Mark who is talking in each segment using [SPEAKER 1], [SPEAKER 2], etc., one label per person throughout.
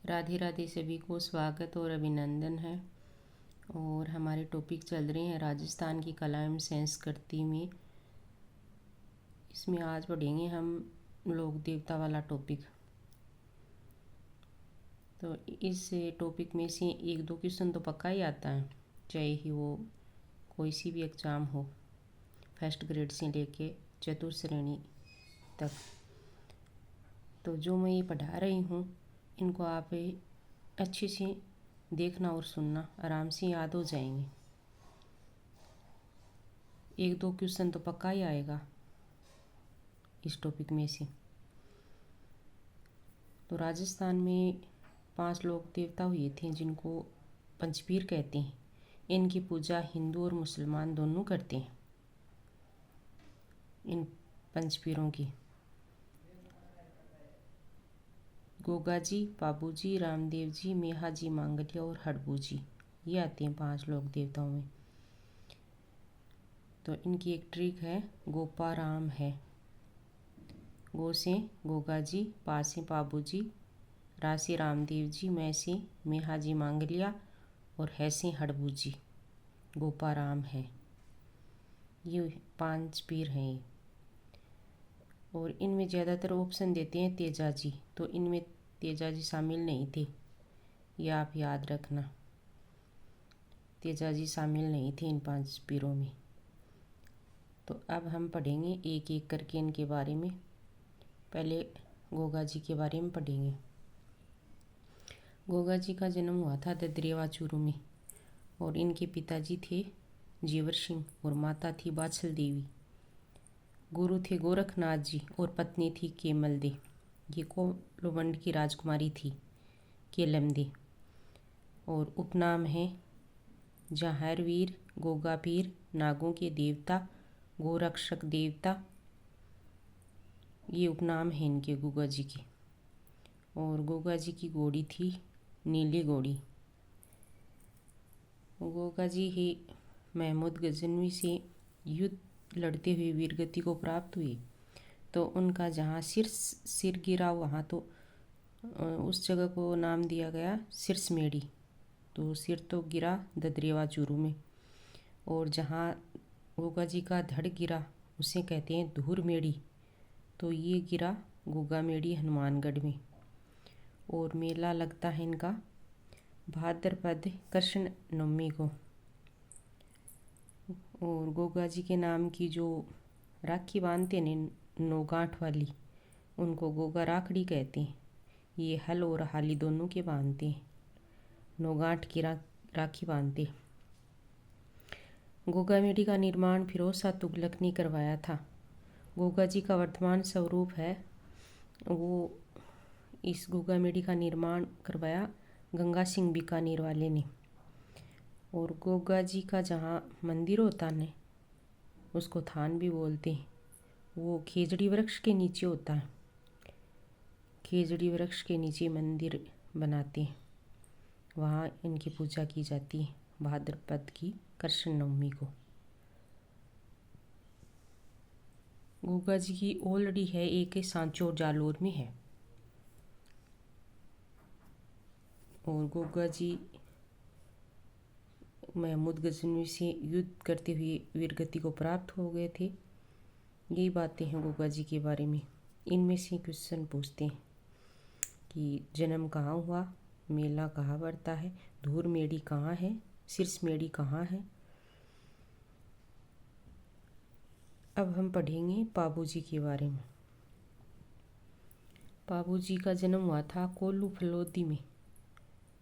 [SPEAKER 1] राधे राधे, सभी को स्वागत और अभिनंदन है। और हमारे टॉपिक चल रहे हैं राजस्थान की कला एवं संस्कृति में। इसमें आज पढ़ेंगे हम लोक देवता वाला टॉपिक। तो इस टॉपिक में से एक दो क्वेश्चन तो पक्का ही आता है, चाहे ही वो कोई सी भी एग्ज़ाम हो, फर्स्ट ग्रेड से लेके चतुर्थ श्रेणी तक। तो जो मैं ये पढ़ा रही हूँ इनको आप अच्छे से देखना और सुनना, आराम से याद हो जाएंगे। एक दो क्वेश्चन तो पक्का ही आएगा इस टॉपिक में से। तो राजस्थान में 5 लोक देवता हुए थे जिनको पंचपीर कहते हैं। इनकी पूजा हिंदू और मुसलमान दोनों करते हैं। इन पंचपीरों की गोगा जी, पाबू जी, रामदेव जी, मेहा जी, मांगलिया और हड़बू जी, ये आते हैं 5 लोक देवताओं में। तो इनकी एक ट्रिक है, गोपाराम है। गो से गोगा जी, पा से पाबू जी, रा से रामदेव जी, मैं से मेहा जी मांगलिया और है से हड़बू जी, गोपाराम है। ये 5 पीर हैं ये। और इनमें ज़्यादातर ऑप्शन देते हैं तेजा जी, तो इनमें तेजा जी शामिल नहीं थे, ये आप याद रखना। तेजा जी शामिल नहीं थे इन 5 पीरों में। तो अब हम पढ़ेंगे एक एक करके इनके बारे में। पहले गोगा जी के बारे में पढ़ेंगे। गोगा जी का जन्म हुआ था ददरेवा चूरू में और इनके पिताजी थे जेवर सिंह और माता थी बाछल देवी। गुरु थे गोरखनाथ जी और पत्नी थी केमल दे। ये कोलवंड की राजकुमारी थी केलम दे। और उपनाम है जहारवीर, गोगा पीर, नागों के देवता, गोरक्षक देवता, ये उपनाम है इनके गोगा जी के। और गोगा जी की घोड़ी थी नीली घोड़ी। गोगा जी ही महमूद गजनवी से युद्ध लड़ते हुए वीरगति को प्राप्त हुए। तो उनका जहाँ सिर गिरा वहाँ तो उस जगह को नाम दिया गया सिरसमेड़ी। तो सिर तो गिरा ददरेवा चूरू में। और जहाँ गोगा जी का धड़ गिरा उसे कहते हैं धूरमेड़ी। तो ये गिरा गोगामेड़ी हनुमानगढ़ में। और मेला लगता है इनका भाद्रपद कृष्ण नवमी को। और गोगा जी के नाम की जो राखी बांधते हैं नौगांठ वाली, उनको गोगा राखड़ी कहते हैं। ये हल और हाली दोनों के बांधते हैं, नौगांठ की राखी बांधते। गोगा मेढ़ी का निर्माण फिरोज शाह तुगलक ने करवाया था। गोगा जी का वर्तमान स्वरूप है वो, इस गोगा मेढ़ी का निर्माण करवाया गंगा सिंह बीकानेर वाले ने। और गोगा जी का जहाँ मंदिर होता है उसको थान भी बोलते हैं। वो खेजड़ी वृक्ष के नीचे होता है। खेजड़ी वृक्ष के नीचे मंदिर बनाते हैं, वहाँ इनकी पूजा की जाती है भाद्रपद की कृष्ण नवमी को। गोगा जी की ऑलरेडी है एक सांचौर जालोर में है। और गोगा जी महमूद गजनवी से युद्ध करते हुए वीरगति को प्राप्त हो गए थे। यही बातें हैं गोगा जी के बारे में। इनमें से क्वेश्चन पूछते हैं कि जन्म कहाँ हुआ, मेला कहाँ पड़ता है, धूरमेड़ी कहाँ है, सिरसमेड़ी कहाँ है। अब हम पढ़ेंगे पाबू जी के बारे में। पाबू जी का जन्म हुआ था कोल्लू फलोदी में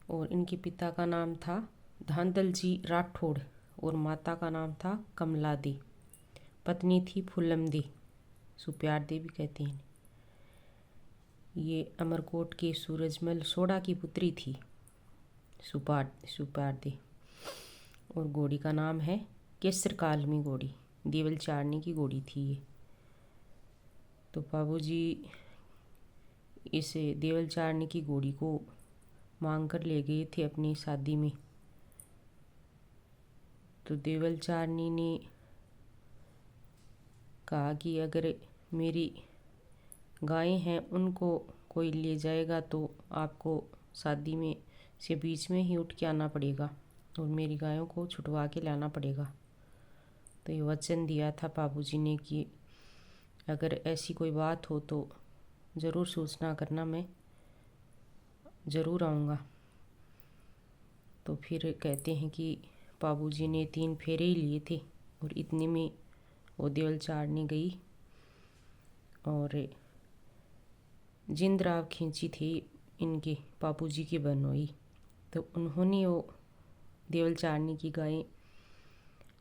[SPEAKER 1] और इनके पिता का नाम था धांधल जी राठौड़ और माता का नाम था कमला दे। पत्नी थी फुल्लम दे, सुप्यार दे भी कहते हैं। ये अमरकोट के सूरजमल सोढ़ा की पुत्री थी सुपार दे। और घोड़ी का नाम है केसर कालमी घोड़ी, देवल चारनी की घोड़ी थी ये। तो पाबू जी इस देवल चारनी की घोड़ी को मांग कर ले गए थे अपनी शादी में। तो देवल चारनी ने कहा कि अगर मेरी गायें हैं उनको कोई ले जाएगा तो आपको शादी में से बीच में ही उठ के आना पड़ेगा और मेरी गायों को छुटवा के लाना पड़ेगा। तो ये वचन दिया था बाबूजी ने कि अगर ऐसी कोई बात हो तो ज़रूर सूचना करना, मैं ज़रूर आऊँगा। तो फिर कहते हैं कि बाबूजी ने 3 फेरे ही लिए थे और इतने में वो देवल चारने गई और जिंदराव खींची थी इनके बाबूजी की बनोई। तो उन्होंने वो देवल चारने की गायें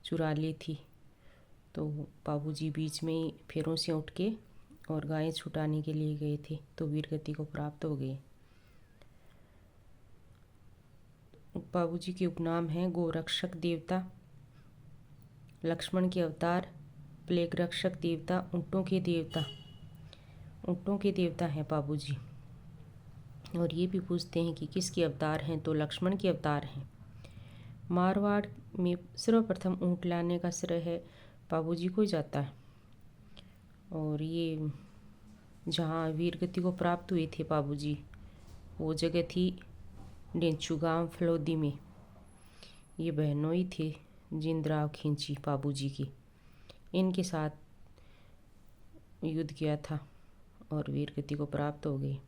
[SPEAKER 1] चुरा ली थी। तो बाबूजी बीच में ही फेरों से उठ के और गायें छुटाने के लिए गए थे, तो वीरगति को प्राप्त हो गए। बाबूजी के उपनाम हैं गोरक्षक देवता, लक्ष्मण के अवतार, प्लेग रक्षक देवता, ऊँटों के देवता हैं बाबूजी। और ये भी पूछते हैं कि किसके अवतार हैं, तो लक्ष्मण के अवतार हैं। मारवाड़ में सर्वप्रथम ऊँट लाने का श्रेय है बाबूजी को जाता है। और ये जहाँ वीरगति को प्राप्त हुए थे बाबूजी, वो जगह थी डेंचू गाँव फलोदी में। ये बहनों ही थे जिंदराव खींची बाबूजी की, इनके साथ युद्ध किया था और वीरगति को प्राप्त हो गई।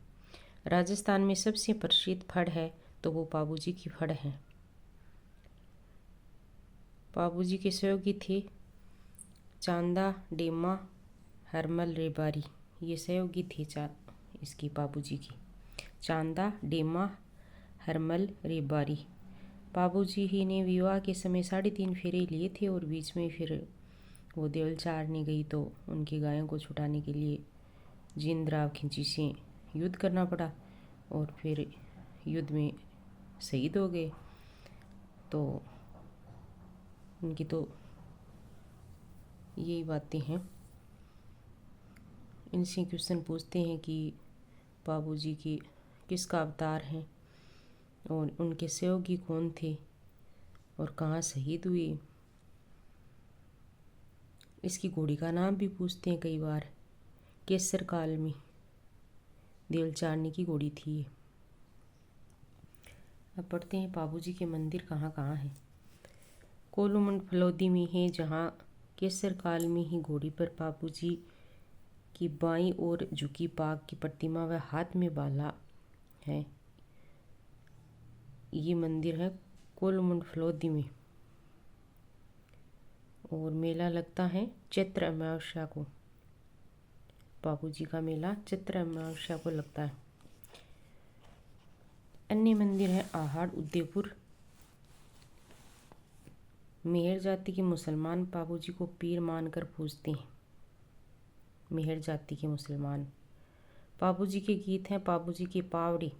[SPEAKER 1] राजस्थान में सबसे प्रसिद्ध फड़ है तो वो बाबूजी की फड़ है। बाबूजी के सहयोगी थे चांदा, डेमा, हरमल, रेबारी। ये सहयोगी थे इसकी बाबूजी की, चांदा, डेमा, हरमल, रेबारी। बाबूजी ही ने विवाह के समय 3.5 फेरे लिए थे और बीच में फिर वो देवल चारने गई तो उनकी गायों को छुटाने के लिए जिंदराव खिंची से युद्ध करना पड़ा और फिर युद्ध में शहीद हो गए। तो उनकी तो यही बातें हैं। इनसे क्वेश्चन पूछते हैं कि बाबूजी की किसका अवतार हैं और उनके सहयोगी कौन थे और कहाँ शहीद हुए। इसकी घोड़ी का नाम भी पूछते हैं कई बार। केसर काल में देवल चारने की घोड़ी थी ये। अब पढ़ते हैं बाबूजी के मंदिर कहाँ कहाँ हैं। कोलूमंड फलोदी में है, जहाँ केसर काल में ही घोड़ी पर बाबूजी की बाईं ओर झुकी बाघ की प्रतिमा व हाथ में बाला है। ये मंदिर है कोलूमंड फलोदी में। और मेला लगता है चैत्र अमावस्या को। बाबूजी का मेला चैत्र अमावस्या को लगता है। अन्य मंदिर है आहाड़ उदयपुर। मेहर जाति के मुसलमान बाबूजी को पीर मानकर पूजते हैं। मेहर जाति के मुसलमान। बाबूजी के गीत हैं बाबूजी की पावड़ी।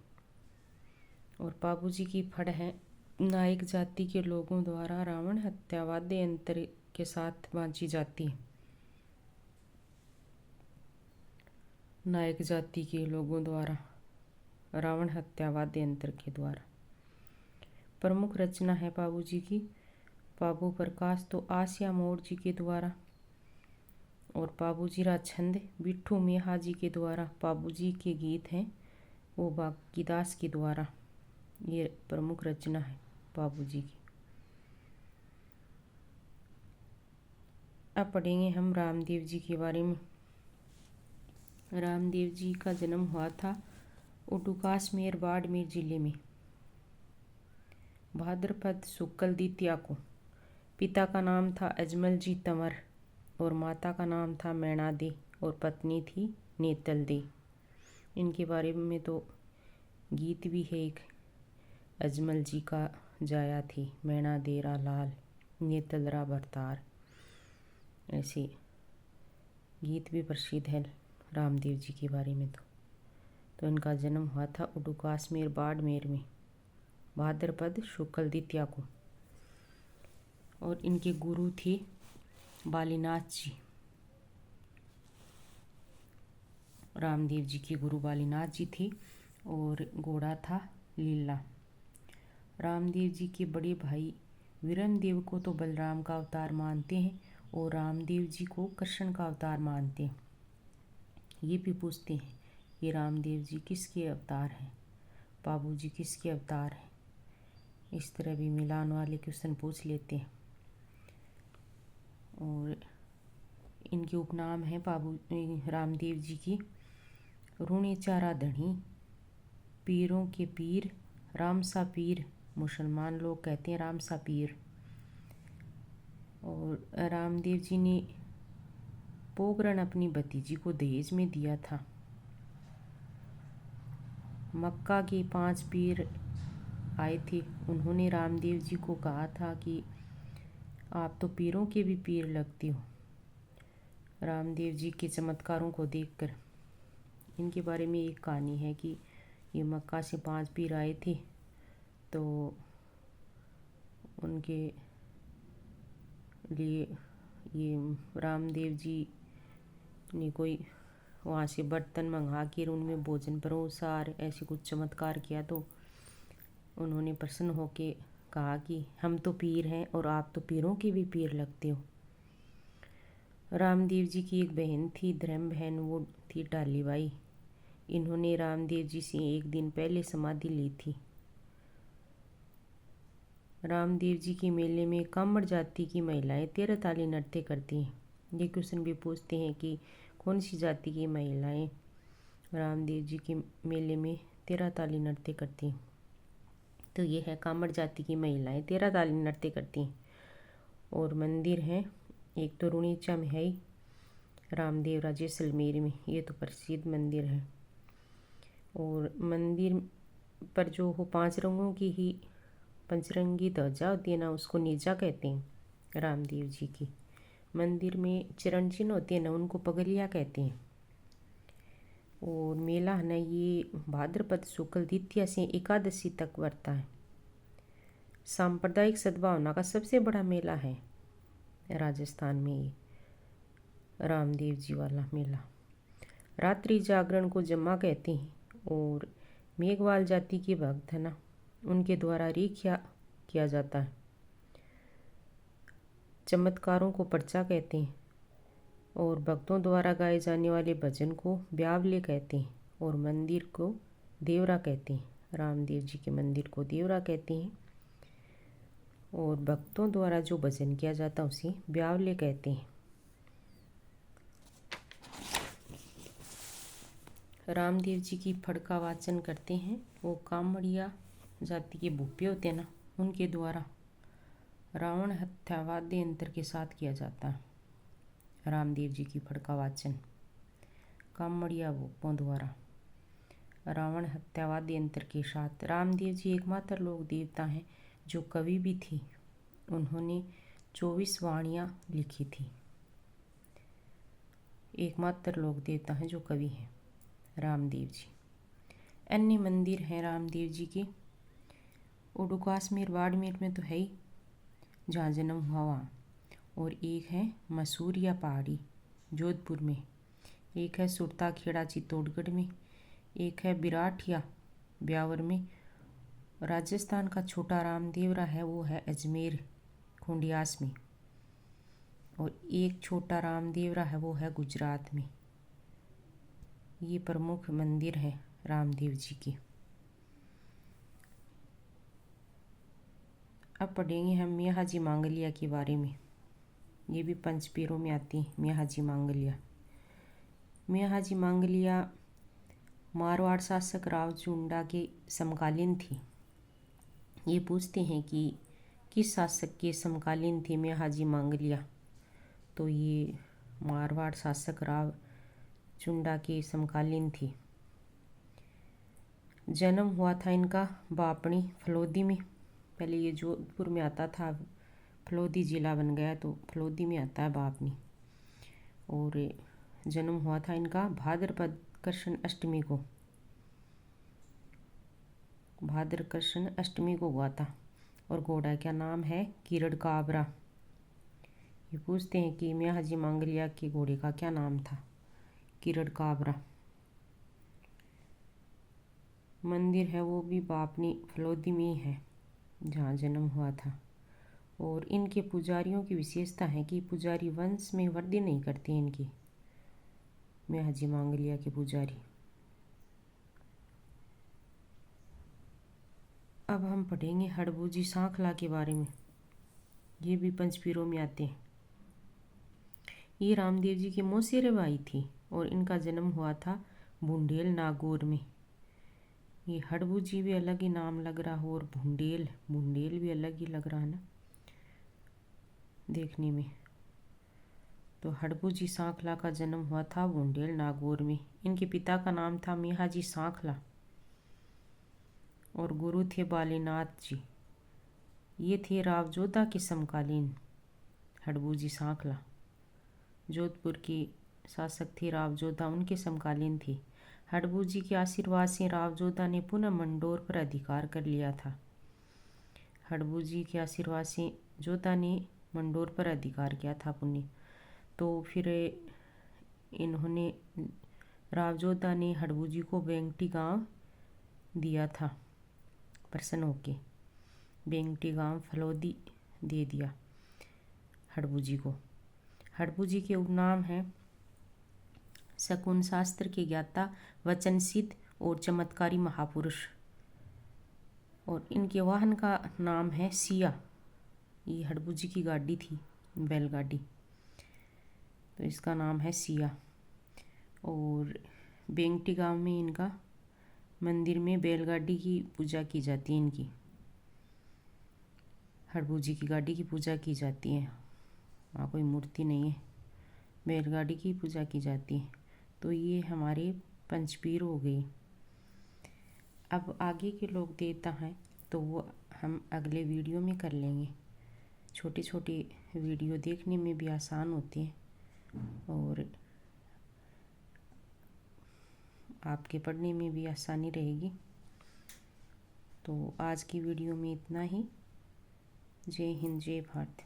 [SPEAKER 1] और बाबूजी की फड़ है नायक जाति के लोगों द्वारा रावण हत्या वाद्य यंत्र के साथ बांची जाती है। नायक जाति के लोगों द्वारा रावण हत्या वाद्य यंत्र के द्वारा। प्रमुख रचना है बाबूजी की बाबू प्रकाश तो आसिया मोड़ जी के द्वारा और बाबूजी रा छंद बिट्ठू मेहा जी के द्वारा। बाबूजी के गीत हैं वो बागीदास के द्वारा। ये प्रमुख रचना है बाबूजी की। अब पढ़ेंगे हम रामदेव जी के बारे में। रामदेव जी का जन्म हुआ था उडुकासमेर बाड़मेर जिले में भाद्रपद शुक्ल द्वितीया को। पिता का नाम था अजमल जी तंवर और माता का नाम था मैणा दे और पत्नी थी नेतल दे। इनके बारे में तो गीत भी है एक, अजमल जी का जाया थी मैणा देरा लाल नेतल रा भरतार। ऐसे गीत भी प्रसिद्ध है रामदेव जी के बारे में। तो इनका जन्म हुआ था उडुकासमेर बाड़मेर में भाद्रपद शुक्ल द्वितीया को। और इनके गुरु थे बालीनाथ जी। रामदेव जी के गुरु बालीनाथ जी थे और घोड़ा था लीला। रामदेव जी के बड़े भाई वीरमदेव को तो बलराम का अवतार मानते हैं और रामदेव जी को कृष्ण का अवतार मानते हैं। ये भी पूछते हैं कि रामदेव जी किसके अवतार हैं। बाबूजी किसके अवतार हैं, इस तरह भी मिलान वाले क्वेश्चन पूछ लेते हैं। और इनके उपनाम हैं बाबू रामदेव जी की, रूणे चारा धनी, पीरों के पीर, रामसा पीर, मुसलमान लोग कहते हैं रामसा पीर। और रामदेव जी ने पोकरण अपनी भतीजी को दहेज में दिया था। मक्का के 5 पीर आए थे, उन्होंने रामदेव जी को कहा था कि आप तो पीरों के भी पीर लगते हो। रामदेव जी के चमत्कारों को देखकर इनके बारे में एक कहानी है कि ये मक्का से 5 पीर आए थे, तो उनके लिए ये रामदेव जी ने कोई वहाँ से बर्तन मंगा कर उनमें भोजन परोसा और ऐसे कुछ चमत्कार किया, तो उन्होंने प्रसन्न होके कहा कि हम तो पीर हैं और आप तो पीरों के भी पीर लगते हो। रामदेव जी की एक बहन थी, धर्म बहन, वो थी टालीबाई। इन्होंने रामदेव जी से एक दिन पहले समाधि ली थी। रामदेव जी के मेले में कामड़ जाति की महिलाएं 13 ताली नृत्य करती हैं। ये क्वेश्चन भी पूछते हैं कि कौन सी जाति की महिलाएं रामदेव जी के मेले में 13 ताली नृत्य करती हैं। तो ये है कामड़ जाति की महिलाएं 13 ताली नृत्य करती हैं। और मंदिर हैं, एक तो रुणीचा में है रामदेव राजे जैसलमेर में, ये तो प्रसिद्ध मंदिर है। और मंदिर पर जो हो 5 रंगों की ही पंचरंगी ध्वजा होती है ना, उसको नेजा कहते हैं रामदेव जी की। मंदिर में चरण चिन्ह होते हैं ना, उनको पगलिया कहते हैं। और मेला है ना, ये भाद्रपद शुक्ल द्वितीया से एकादशी तक वर्ता है। सांप्रदायिक सद्भावना का सबसे बड़ा मेला है राजस्थान में ये रामदेव जी वाला मेला। रात्रि जागरण को जम्मा कहते हैं। और मेघवाल जाति के भक्त है ना, उनके द्वारा रीख्या किया जाता है। चमत्कारों को पर्चा कहते हैं। और भक्तों द्वारा गाए जाने वाले भजन को ब्यावले कहते हैं। और मंदिर को देवरा कहते हैं। रामदेव जी के मंदिर को देवरा कहते हैं। और भक्तों द्वारा जो भजन किया जाता है उसे ब्यावले कहते हैं। रामदेव जी की फड़ का वाचन करते हैं। वो कामड़िया जाति के भूपे होते हैं ना, उनके द्वारा रावण हत्या वाद्य यंत्र के साथ किया जाता है। रामदेव जी की फड़ का वाचन कामड़िया भूपों द्वारा रावण हत्या वाद्य यंत्र के साथ। रामदेव जी एकमात्र लोक देवता हैं जो कवि भी थी। उन्होंने 24 वाणियाँ लिखी थी। एकमात्र लोक देवता हैं जो कवि हैं रामदेव जी। अन्य मंदिर हैं रामदेव जी के, उडुकाश्मीर बाड़मेर में तो है ही, जहाँ जन्म हुआ वहाँ। और एक है मसूरिया पहाड़ी जोधपुर में, एक है सुरता खेड़ा चित्तौड़गढ़ में, एक है बिराठिया ब्यावर में। राजस्थान का छोटा रामदेवरा है वो है अजमेर खुंडियास में। और एक छोटा रामदेवरा है वो है गुजरात में। ये प्रमुख मंदिर है रामदेव जी की। अब पढ़ेंगे हम मियाहाजी मांगलिया के बारे में। ये भी पंचपीरों में आती है मियाहाजी मांगलिया। मियाहाजी मांगलिया मारवाड़ शासक राव चुंडा के समकालीन थी। ये पूछते हैं कि किस शासक के समकालीन थे मियाहाजी मांगलिया, तो ये मारवाड़ शासक राव चुंडा के समकालीन थी। जन्म हुआ था इनका बापणी फलोदी में। पहले ये जोधपुर में आता था, फलोदी जिला बन गया तो फलोदी में आता है बापनी। और जन्म हुआ था इनका भाद्रपद कृष्ण अष्टमी को, भाद्र कृष्ण अष्टमी को हुआ था। और घोड़ा का नाम है किरण काबरा। ये पूछते हैं कि मियाहाजी मांगलिया के घोड़े का क्या नाम था, किरण काबरा। मंदिर है वो भी बापनी फलोदी में ही है जहाँ जन्म हुआ था। और इनके पुजारियों की विशेषता है कि पुजारी वंश में वृद्धि नहीं करते इनकी, मियाहाजी मांगलिया के पुजारी। अब हम पढ़ेंगे हड़बूजी सांखला के बारे में। ये भी पंचपीरों में आते हैं। ये रामदेव जी के मौसेरे भाई थी और इनका जन्म हुआ था बुंडेल नागौर में। ये हड़बूजी भी अलग ही नाम लग रहा हो और बुंडेल बुंडेल भी अलग ही लग रहा है ना देखने में। तो हड़बूजी सांखला का जन्म हुआ था बुंडेल नागौर में। इनके पिता का नाम था मेहाजी सांखला और गुरु थे बालीनाथ जी। ये थे राव जोधा के समकालीन। हड़बूजी सांखला जोधपुर के शासक थे राव जोधा, उनके समकालीन थे। हड़बूजी के आशीर्वाद से राव जोधा ने पुनः मंडोर पर अधिकार कर लिया था। हड़बूजी के आशीर्वाद से जोधा ने मंडोर पर अधिकार किया था पुण्य। तो फिर इन्होंने राव जोधा ने हड़बूजी को बेंगटी गांव दिया था। प्रसन्न होके बेंगटी गांव फलौदी दे दिया हड़बूजी को। हड़बूजी के उपनाम हैं शकुन शास्त्र के ज्ञाता, वचन सिद्ध और चमत्कारी महापुरुष। और इनके वाहन का नाम है सिया। ये हड़बूजी की गाड़ी थी, बैलगाड़ी, तो इसका नाम है सिया। और बेंगटी गांव में इनका मंदिर में बैलगाड़ी की पूजा की जाती है। इनकी हड़बूजी की गाड़ी की पूजा की जाती है। वहाँ कोई मूर्ति नहीं है, बैलगाड़ी की पूजा की जाती है। तो ये हमारे पंचपीर हो गए। अब आगे के लोग देवता हैं तो वो हम अगले वीडियो में कर लेंगे। छोटे छोटे वीडियो देखने में भी आसान होते हैं और आपके पढ़ने में भी आसानी रहेगी। तो आज की वीडियो में इतना ही। जय हिंद, जय भारत।